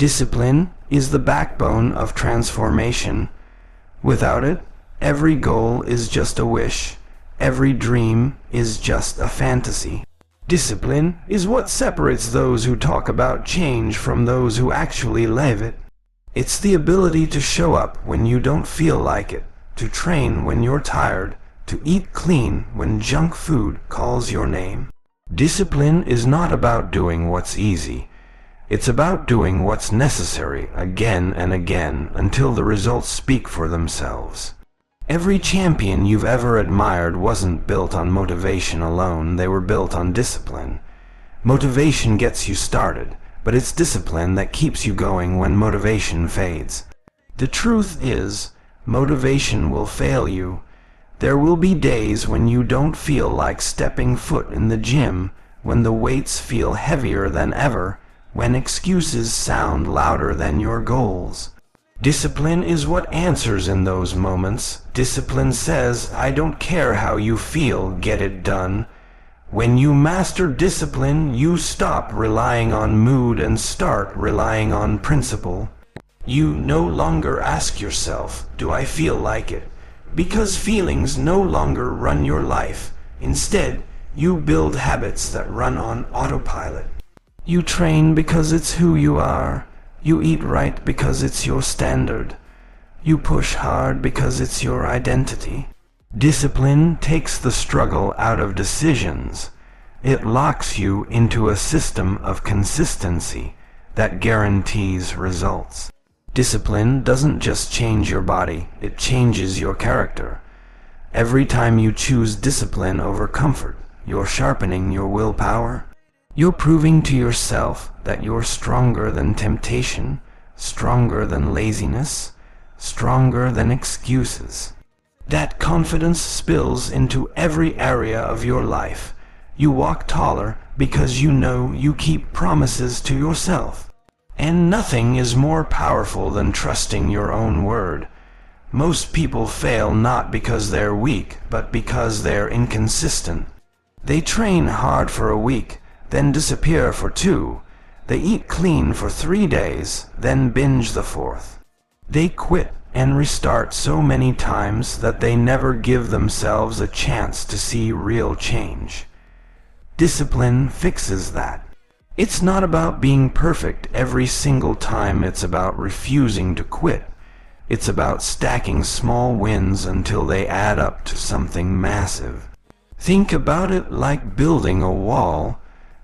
Discipline is the backbone of transformation. Without it, every goal is just a wish. Every dream is just a fantasy. Discipline is what separates those who talk about change from those who actually live it. It's the ability to show up when you don't feel like it, to train when you're tired, to eat clean when junk food calls your name. Discipline is not about doing what's easy. It's about doing what's necessary again and again until the results speak for themselves. Every champion you've ever admired wasn't built on motivation alone, they were built on discipline. Motivation gets you started, but it's discipline that keeps you going when motivation fades. The truth is, motivation will fail you. There will be days when you don't feel like stepping foot in the gym, when the weights feel heavier than ever, when excuses sound louder than your goals. Discipline is what answers in those moments. Discipline says, I don't care how you feel, get it done. When you master discipline, you stop relying on mood and start relying on principle. You no longer ask yourself, do I feel like it? Because feelings no longer run your life. Instead, you build habits that run on autopilot. You train because it's who you are. You eat right because it's your standard. You push hard because it's your identity. Discipline takes the struggle out of decisions. It locks you into a system of consistency that guarantees results. Discipline doesn't just change your body, it changes your character. Every time you choose discipline over comfort, you're sharpening your willpower. You're proving to yourself that you're stronger than temptation, stronger than laziness, stronger than excuses. That confidence spills into every area of your life. You walk taller because you know you keep promises to yourself. And nothing is more powerful than trusting your own word. Most people fail not because they're weak, but because they're inconsistent. They train hard for a week, then disappear for 2. They eat clean for 3 days, then binge the 4th. They quit and restart so many times that they never give themselves a chance to see real change. Discipline fixes that. It's not about being perfect every single time, it's about refusing to quit. It's about stacking small wins until they add up to something massive. Think about it like building a wall.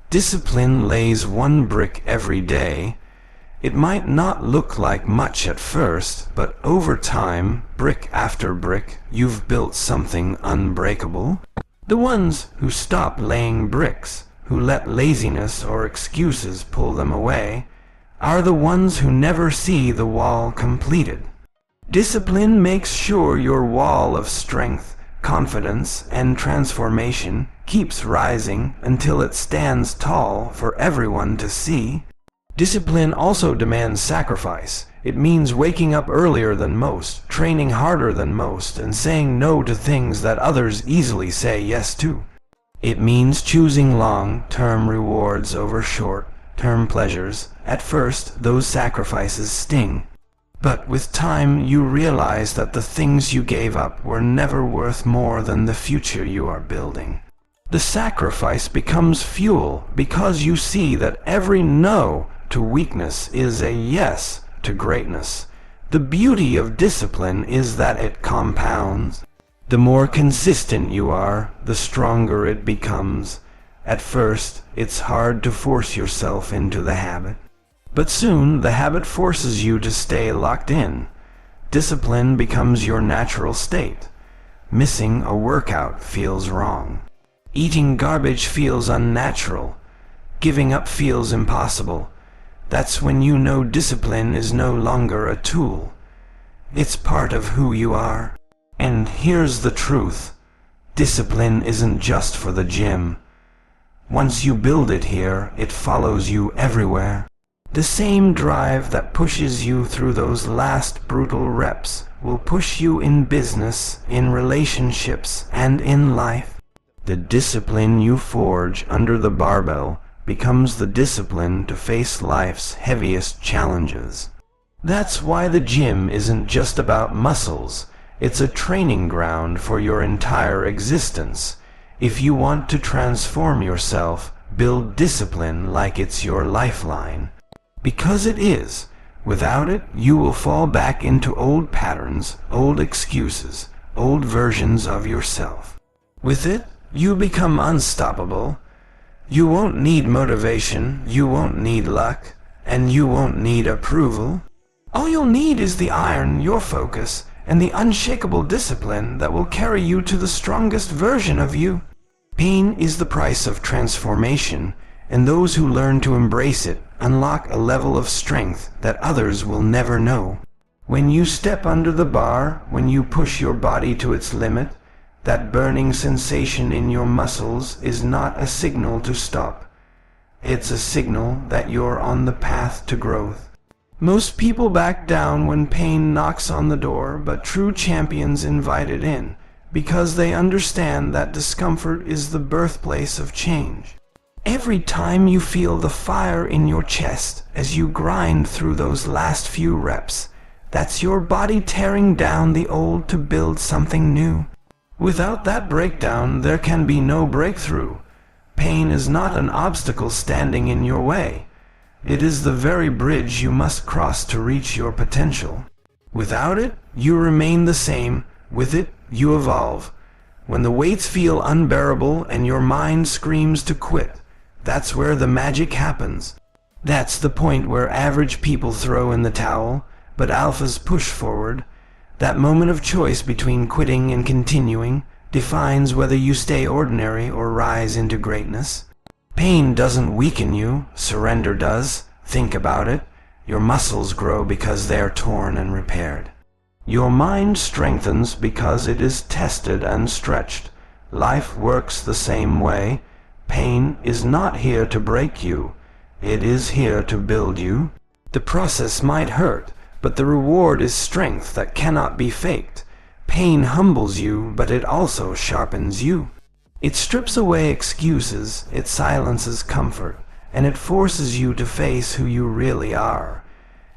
Discipline lays 1 brick every day. It might not look like much at first, but over time, brick after brick, you've built something unbreakable. The ones who stop laying bricks, who let laziness or excuses pull them away, are the ones who never see the wall completed. Discipline makes sure your wall of strength, confidence, and transformation keeps rising until it stands tall for everyone to see. Discipline also demands sacrifice. It means waking up earlier than most, training harder than most, and saying no to things that others easily say yes to. It means choosing long-term rewards over short-term pleasures. At first, those sacrifices sting. But with time, you realize that the things you gave up were never worth more than the future you are building. The sacrifice becomes fuel because you see that every no to weakness is a yes to greatness. The beauty of discipline is that it compounds. The more consistent you are, the stronger it becomes. At first, it's hard to force yourself into the habit. But soon, the habit forces you to stay locked in. Discipline becomes your natural state. Missing a workout feels wrong. Eating garbage feels unnatural. Giving up feels impossible. That's when you know discipline is no longer a tool. It's part of who you are. And here's the truth. Discipline isn't just for the gym. Once you build it here, it follows you everywhere. The same drive that pushes you through those last brutal reps will push you in business, in relationships, and in life. The discipline you forge under the barbell becomes the discipline to face life's heaviest challenges. That's why the gym isn't just about muscles. It's a training ground for your entire existence. If you want to transform yourself, build discipline like it's your lifeline. Because it is. Without it, you will fall back into old patterns, old excuses, old versions of yourself. With it, you become unstoppable. You won't need motivation, you won't need luck, and you won't need approval. All you'll need is the iron, your focus, and the unshakable discipline that will carry you to the strongest version of you. Pain is the price of transformation, and those who learn to embrace it unlock a level of strength that others will never know. When you step under the bar, when you push your body to its limit, that burning sensation in your muscles is not a signal to stop. It's a signal that you're on the path to growth. Most people back down when pain knocks on the door, but true champions invite it in, because they understand that discomfort is the birthplace of change. Every time you feel the fire in your chest as you grind through those last few reps, that's your body tearing down the old to build something new. Without that breakdown, there can be no breakthrough. Pain is not an obstacle standing in your way. It is the very bridge you must cross to reach your potential. Without it, you remain the same. With it, you evolve. When the weights feel unbearable and your mind screams to quit, that's where the magic happens. That's the point where average people throw in the towel, but alphas push forward. That moment of choice between quitting and continuing defines whether you stay ordinary or rise into greatness. Pain doesn't weaken you, surrender does. Think about it. Your muscles grow because they are torn and repaired. Your mind strengthens because it is tested and stretched. Life works the same way. Pain is not here to break you. It is here to build you. The process might hurt, but the reward is strength that cannot be faked. Pain humbles you, but it also sharpens you. It strips away excuses, it silences comfort, and it forces you to face who you really are.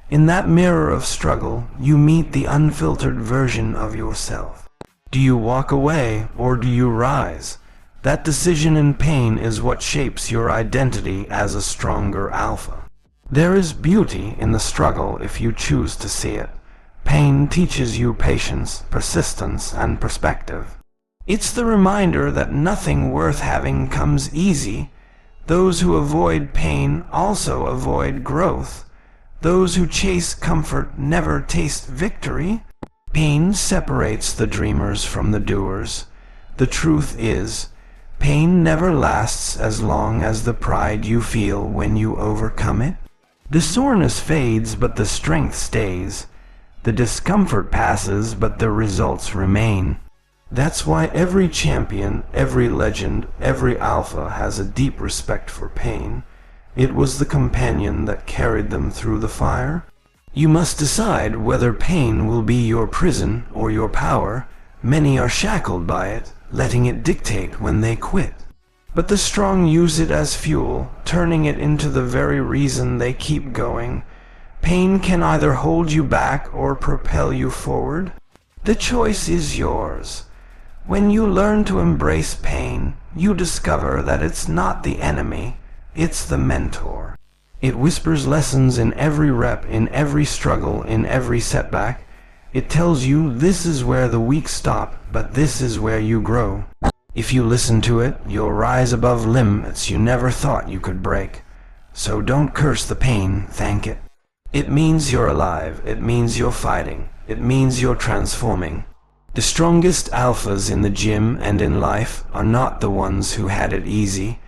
In that mirror of struggle, you meet the unfiltered version of yourself. Do you walk away, or do you rise? That decision in pain is what shapes your identity as a stronger alpha. There is beauty in the struggle if you choose to see it. Pain teaches you patience, persistence, and perspective. It's the reminder that nothing worth having comes easy. Those who avoid pain also avoid growth. Those who chase comfort never taste victory. Pain separates the dreamers from the doers. The truth is, pain never lasts as long as the pride you feel when you overcome it. The soreness fades, but the strength stays. The discomfort passes, but the results remain. That's why every champion, every legend, every alpha has a deep respect for pain. It was the companion that carried them through the fire. You must decide whether pain will be your prison or your power. Many are shackled by it, letting it dictate when they quit. But the strong use it as fuel, turning it into the very reason they keep going. Pain can either hold you back or propel you forward. The choice is yours. When you learn to embrace pain, you discover that it's not the enemy, it's the mentor. It whispers lessons in every rep, in every struggle, in every setback. It tells you this is where the weak stop, but this is where you grow. If you listen to it, you'll rise above limits you never thought you could break. So don't curse the pain, thank it. It means you're alive, it means you're fighting, it means you're transforming. The strongest alphas in the gym and in life are not the ones who had it easy.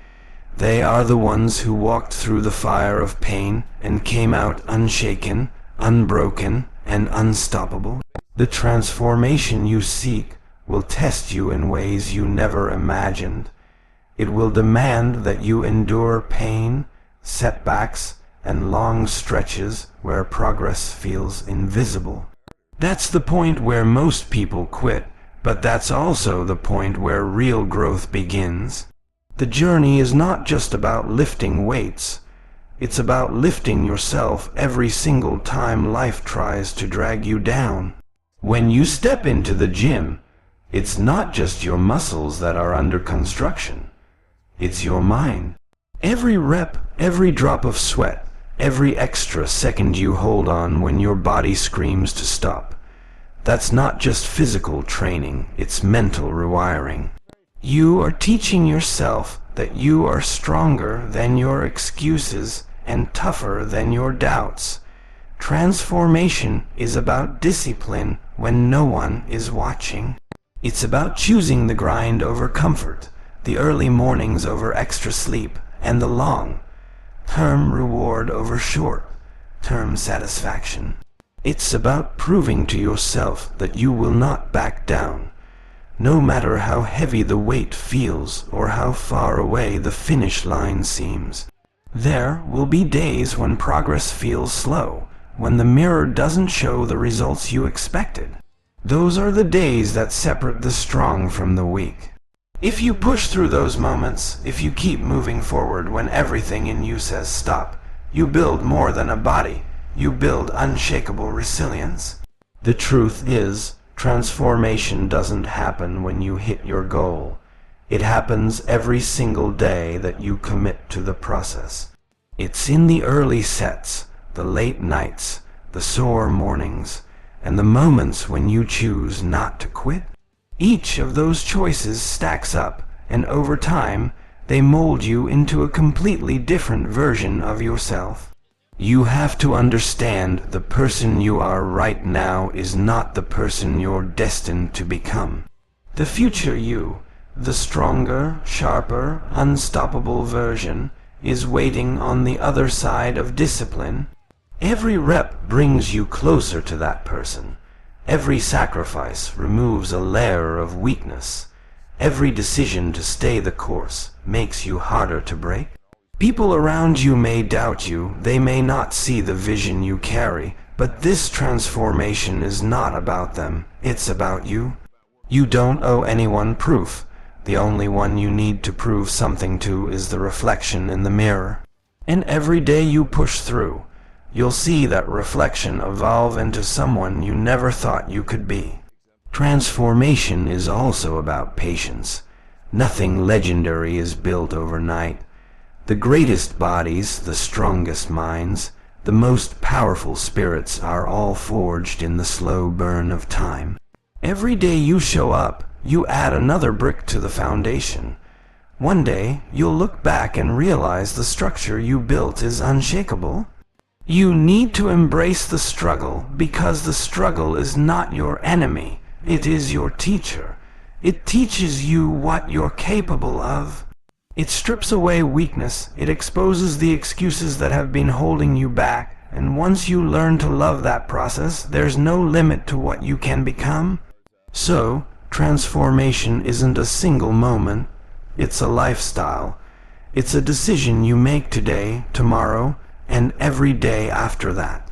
They are the ones who walked through the fire of pain and came out unshaken, unbroken, and unstoppable. The transformation you seek will test you in ways you never imagined. It will demand that you endure pain, setbacks, and long stretches where progress feels invisible. That's the point where most people quit, but that's also the point where real growth begins. The journey is not just about lifting weights. It's about lifting yourself every single time life tries to drag you down. When you step into the gym, it's not just your muscles that are under construction. It's your mind. Every rep, every drop of sweat, every extra second you hold on when your body screams to stop. That's not just physical training, it's mental rewiring. You are teaching yourself that you are stronger than your excuses and tougher than your doubts. Transformation is about discipline when no one is watching. It's about choosing the grind over comfort, the early mornings over extra sleep, and the long-term reward over short-term satisfaction. It's about proving to yourself that you will not back down, no matter how heavy the weight feels or how far away the finish line seems. There will be days when progress feels slow, when the mirror doesn't show the results you expected. Those are the days that separate the strong from the weak. If you push through those moments, if you keep moving forward when everything in you says stop, you build more than a body, you build unshakable resilience. The truth is, transformation doesn't happen when you hit your goal. It happens every single day that you commit to the process. It's in the early sets, the late nights, the sore mornings, and the moments when you choose not to quit. Each of those choices stacks up, and over time, they mold you into a completely different version of yourself. You have to understand the person you are right now is not the person you're destined to become. The future you, the stronger, sharper, unstoppable version, is waiting on the other side of discipline. Every rep brings you closer to that person. Every sacrifice removes a layer of weakness. Every decision to stay the course makes you harder to break. People around you may doubt you, they may not see the vision you carry, but this transformation is not about them, it's about you. You don't owe anyone proof. The only one you need to prove something to is the reflection in the mirror. And every day you push through, you'll see that reflection evolve into someone you never thought you could be. Transformation is also about patience. Nothing legendary is built overnight. The greatest bodies, the strongest minds, the most powerful spirits are all forged in the slow burn of time. Every day you show up, you add another brick to the foundation. One day, you'll look back and realize the structure you built is unshakable. You need to embrace the struggle because the struggle is not your enemy, it is your teacher. It teaches you what you're capable of. It strips away weakness, it exposes the excuses that have been holding you back, and once you learn to love that process, there's no limit to what you can become. So, transformation isn't a single moment, it's a lifestyle. It's a decision you make today, tomorrow, and every day after that.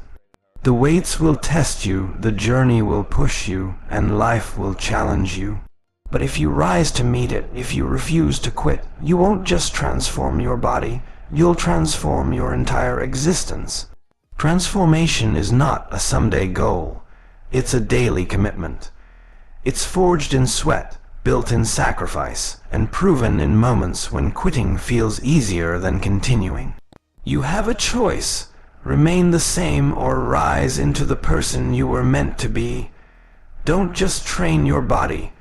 The weights will test you, the journey will push you, and life will challenge you. But if you rise to meet it, if you refuse to quit, you won't just transform your body, you'll transform your entire existence. Transformation is not a someday goal. It's a daily commitment. It's forged in sweat, built in sacrifice, and proven in moments when quitting feels easier than continuing. You have a choice. Remain the same or rise into the person you were meant to be. Don't just train your body.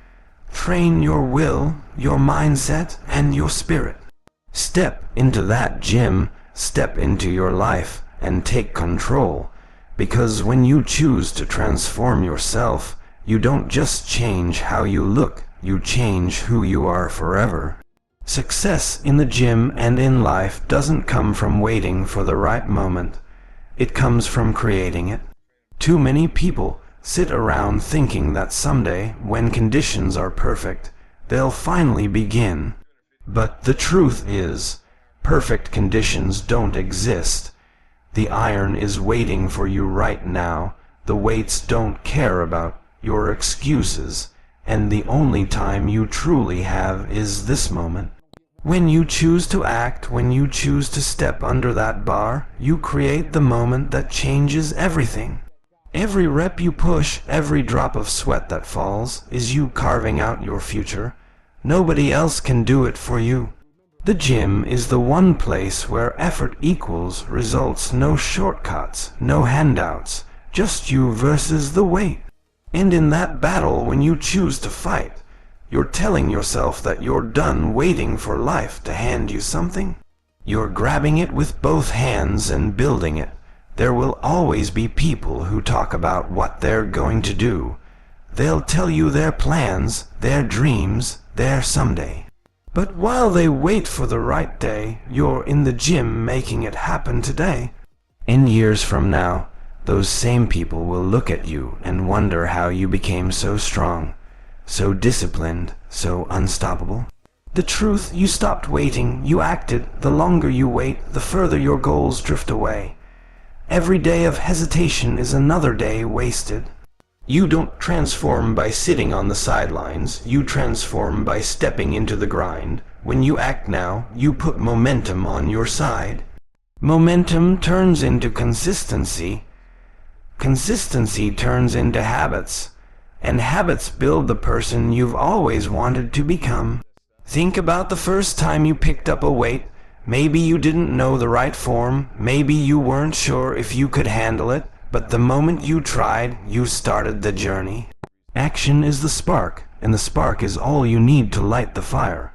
Train your will, your mindset, and your spirit. Step into that gym, step into your life, and take control. Because when you choose to transform yourself, you don't just change how you look, you change who you are forever. Success in the gym and in life doesn't come from waiting for the right moment. It comes from creating it. Too many people sit around thinking that someday, when conditions are perfect, they'll finally begin. But the truth is, perfect conditions don't exist. The iron is waiting for you right now. The weights don't care about your excuses, and the only time you truly have is this moment. When you choose to act, when you choose to step under that bar, you create the moment that changes everything. Every rep you push, every drop of sweat that falls, is you carving out your future. Nobody else can do it for you. The gym is the one place where effort equals results, no shortcuts, no handouts, just you versus the weight. And in that battle, when you choose to fight, you're telling yourself that you're done waiting for life to hand you something. You're grabbing it with both hands and building it. There will always be people who talk about what they're going to do. They'll tell you their plans, their dreams, their someday. But while they wait for the right day, you're in the gym making it happen today. And years from now, those same people will look at you and wonder how you became so strong, so disciplined, so unstoppable. The truth, you stopped waiting, you acted. The longer you wait, the further your goals drift away. Every day of hesitation is another day wasted. You don't transform by sitting on the sidelines, you transform by stepping into the grind. When you act now, you put momentum on your side. Momentum turns into consistency. Consistency turns into habits. And habits build the person you've always wanted to become. Think about the first time you picked up a weight. Maybe you didn't know the right form, maybe you weren't sure if you could handle it, but the moment you tried, you started the journey. Action is the spark, and the spark is all you need to light the fire.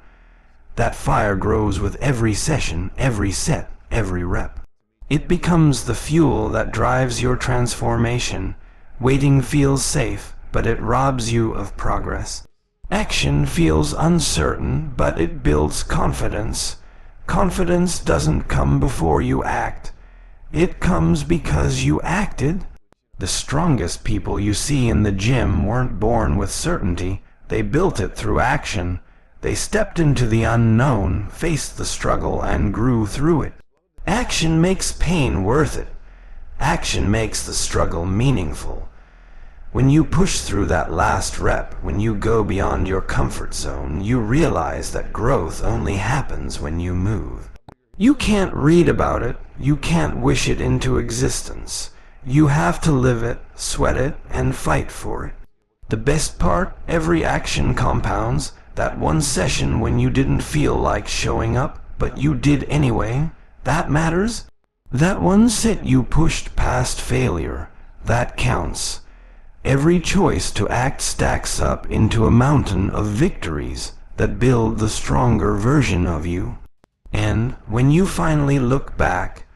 That fire grows with every session, every set, every rep. It becomes the fuel that drives your transformation. Waiting feels safe, but it robs you of progress. Action feels uncertain, but it builds confidence. Confidence doesn't come before you act. It comes because you acted. The strongest people you see in the gym weren't born with certainty. They built it through action. They stepped into the unknown, faced the struggle, and grew through it. Action makes pain worth it. Action makes the struggle meaningful. When you push through that last rep, when you go beyond your comfort zone, you realize that growth only happens when you move. You can't read about it, you can't wish it into existence. You have to live it, sweat it, and fight for it. The best part, every action compounds. That one session when you didn't feel like showing up, but you did anyway, that matters. That one set you pushed past failure, that counts. Every choice to act stacks up into a mountain of victories that build the stronger version of you. And when you finally look back,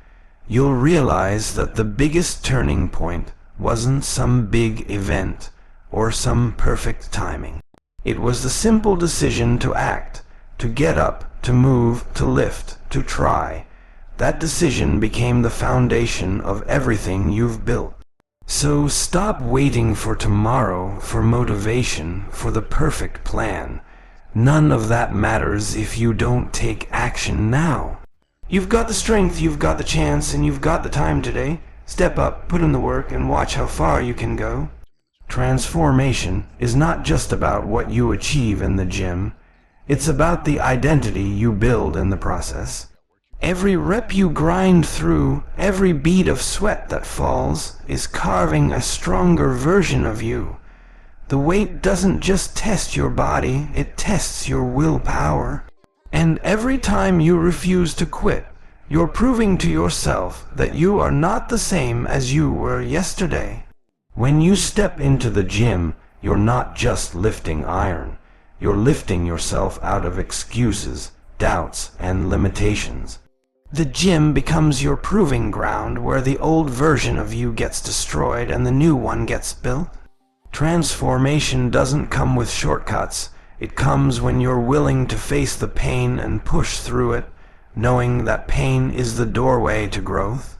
you'll realize that the biggest turning point wasn't some big event or some perfect timing. It was the simple decision to act, to get up, to move, to lift, to try. That decision became the foundation of everything you've built. So stop waiting for tomorrow, for motivation, for the perfect plan. None of that matters if you don't take action now. You've got the strength, you've got the chance, and you've got the time today. Step up, put in the work, and watch how far you can go. Transformation is not just about what you achieve in the gym. It's about the identity you build in the process. Every rep you grind through, every bead of sweat that falls, is carving a stronger version of you. The weight doesn't just test your body, it tests your willpower. And every time you refuse to quit, you're proving to yourself that you are not the same as you were yesterday. When you step into the gym, you're not just lifting iron. You're lifting yourself out of excuses, doubts, and limitations. The gym becomes your proving ground where the old version of you gets destroyed and the new one gets built. Transformation doesn't come with shortcuts. It comes when you're willing to face the pain and push through it, knowing that pain is the doorway to growth.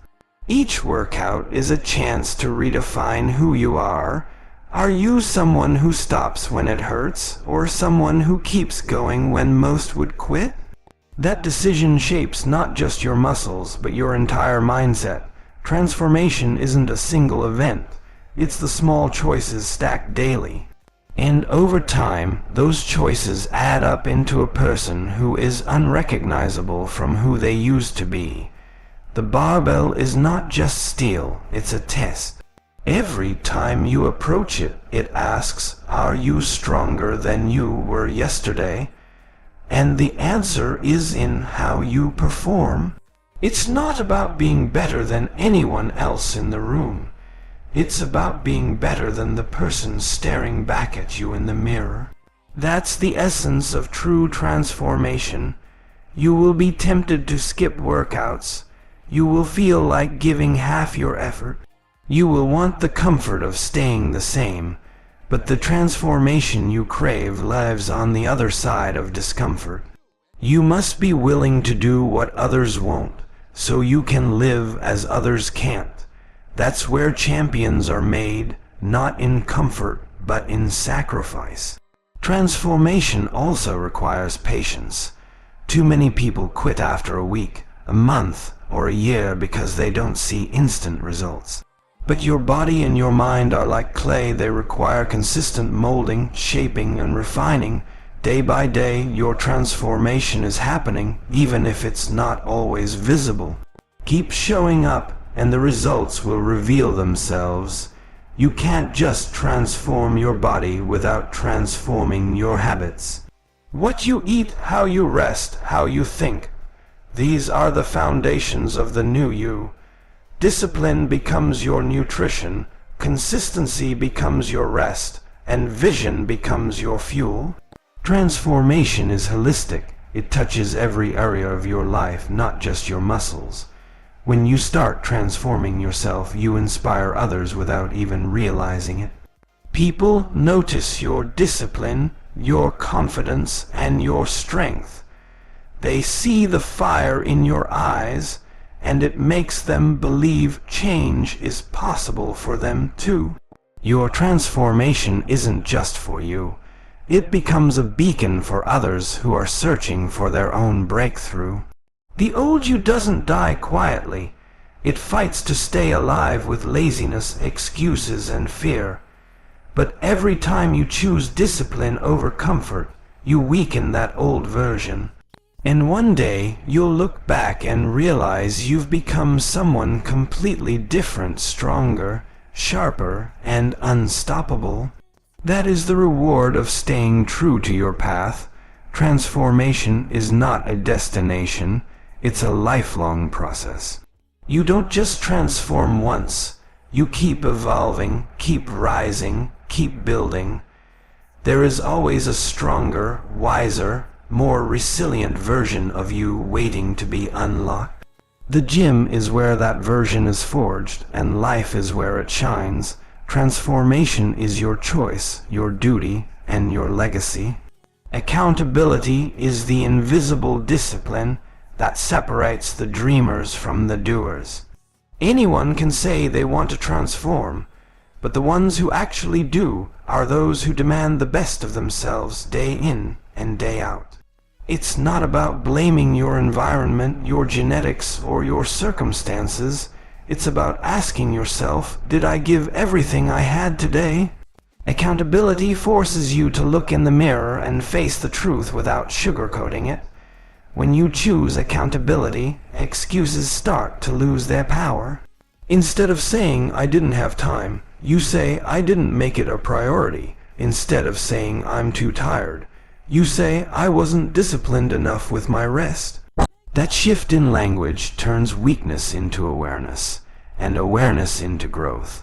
Each workout is a chance to redefine who you are. Are you someone who stops when it hurts, or someone who keeps going when most would quit? That decision shapes not just your muscles, but your entire mindset. Transformation isn't a single event. It's the small choices stacked daily. And over time, those choices add up into a person who is unrecognizable from who they used to be. The barbell is not just steel, it's a test. Every time you approach it, it asks, are you stronger than you were yesterday? And the answer is in how you perform. It's not about being better than anyone else in the room. It's about being better than the person staring back at you in the mirror. That's the essence of true transformation. You will be tempted to skip workouts. You will feel like giving half your effort. You will want the comfort of staying the same, but the transformation you crave lives on the other side of discomfort. You must be willing to do what others won't, so you can live as others can't. That's where champions are made, not in comfort, but in sacrifice. Transformation also requires patience. Too many people quit after a week, a month, or a year because they don't see instant results. But your body and your mind are like clay. They require consistent molding, shaping, and refining. Day by day, your transformation is happening, even if it's not always visible. Keep showing up, and the results will reveal themselves. You can't just transform your body without transforming your habits. What you eat, how you rest, how you think. These are the foundations of the new you. Discipline becomes your nutrition, consistency becomes your rest, and vision becomes your fuel. Transformation is holistic. It touches every area of your life, not just your muscles. When you start transforming yourself, you inspire others without even realizing it. People notice your discipline, your confidence, and your strength. They see the fire in your eyes, and it makes them believe change is possible for them too. Your transformation isn't just for you. It becomes a beacon for others who are searching for their own breakthrough. The old you doesn't die quietly. It fights to stay alive with laziness, excuses, and fear. But every time you choose discipline over comfort, you weaken that old version. And one day, you'll look back and realize you've become someone completely different, stronger, sharper, and unstoppable. That is the reward of staying true to your path. Transformation is not a destination, it's a lifelong process. You don't just transform once. You keep evolving, keep rising, keep building. There is always a stronger, wiser, more resilient version of you waiting to be unlocked. The gym is where that version is forged, and life is where it shines. Transformation is your choice, your duty, and your legacy. Accountability is the invisible discipline that separates the dreamers from the doers. Anyone can say they want to transform, but the ones who actually do are those who demand the best of themselves day in and day out. It's not about blaming your environment, your genetics, or your circumstances. It's about asking yourself, did I give everything I had today? Accountability forces you to look in the mirror and face the truth without sugarcoating it. When you choose accountability, excuses start to lose their power. Instead of saying, I didn't have time, you say, I didn't make it a priority. Instead of saying, I'm too tired, you say, I wasn't disciplined enough with my rest. That shift in language turns weakness into awareness, and awareness into growth.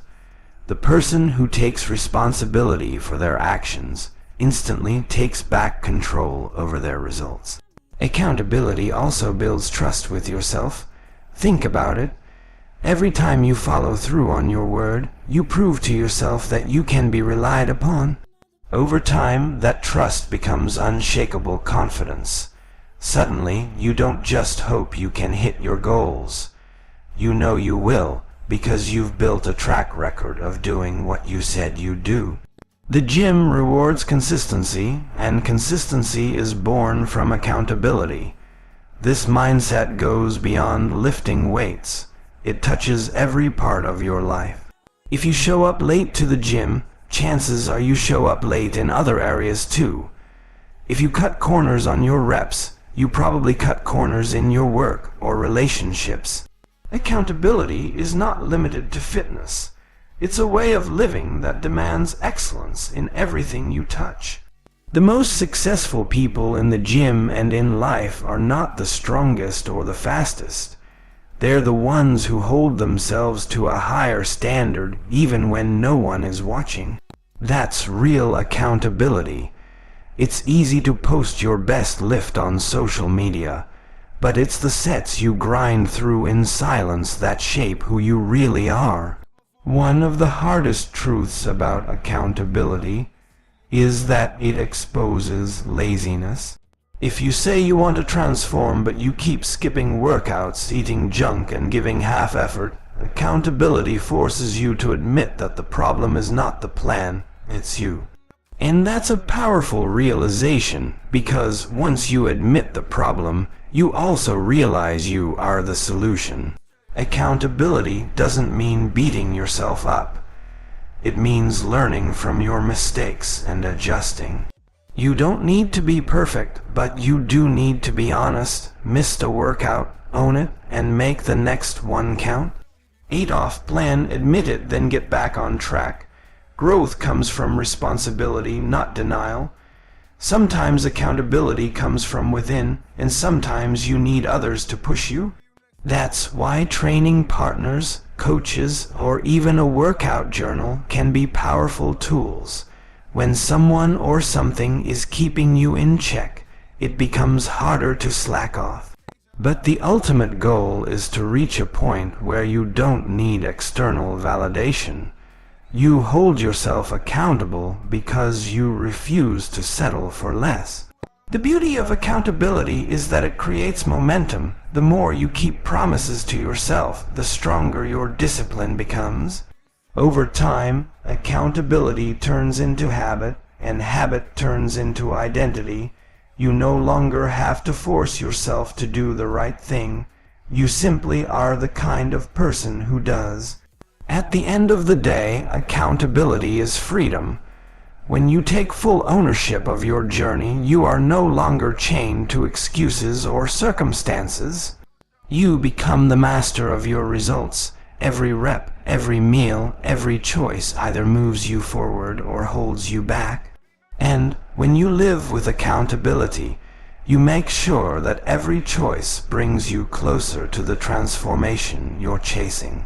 The person who takes responsibility for their actions instantly takes back control over their results. Accountability also builds trust with yourself. Think about it. Every time you follow through on your word, you prove to yourself that you can be relied upon. Over time, that trust becomes unshakable confidence. Suddenly, you don't just hope you can hit your goals. You know you will, because you've built a track record of doing what you said you'd do. The gym rewards consistency, and consistency is born from accountability. This mindset goes beyond lifting weights. It touches every part of your life. If you show up late to the gym, chances are you show up late in other areas too. If you cut corners on your reps, you probably cut corners in your work or relationships. Accountability is not limited to fitness. It's a way of living that demands excellence in everything you touch. The most successful people in the gym and in life are not the strongest or the fastest. They're the ones who hold themselves to a higher standard even when no one is watching. That's real accountability. It's easy to post your best lift on social media, but it's the sets you grind through in silence that shape who you really are. One of the hardest truths about accountability is that it exposes laziness. If you say you want to transform but you keep skipping workouts, eating junk, and giving half effort, accountability forces you to admit that the problem is not the plan, it's you. And that's a powerful realization, because once you admit the problem, you also realize you are the solution. Accountability doesn't mean beating yourself up. It means learning from your mistakes and adjusting. You don't need to be perfect, but you do need to be honest. Missed a workout, own it, and make the next one count. Ate off plan, admit it, then get back on track. Growth comes from responsibility, not denial. Sometimes accountability comes from within, and sometimes you need others to push you. That's why training partners, coaches, or even a workout journal can be powerful tools. When someone or something is keeping you in check, it becomes harder to slack off. But the ultimate goal is to reach a point where you don't need external validation. You hold yourself accountable because you refuse to settle for less. The beauty of accountability is that it creates momentum. The more you keep promises to yourself, the stronger your discipline becomes. Over time, accountability turns into habit, and habit turns into identity. You no longer have to force yourself to do the right thing. You simply are the kind of person who does. At the end of the day, accountability is freedom. When you take full ownership of your journey, you are no longer chained to excuses or circumstances. You become the master of your results. Every rep, every meal, every choice either moves you forward or holds you back. And when you live with accountability, you make sure that every choice brings you closer to the transformation you're chasing.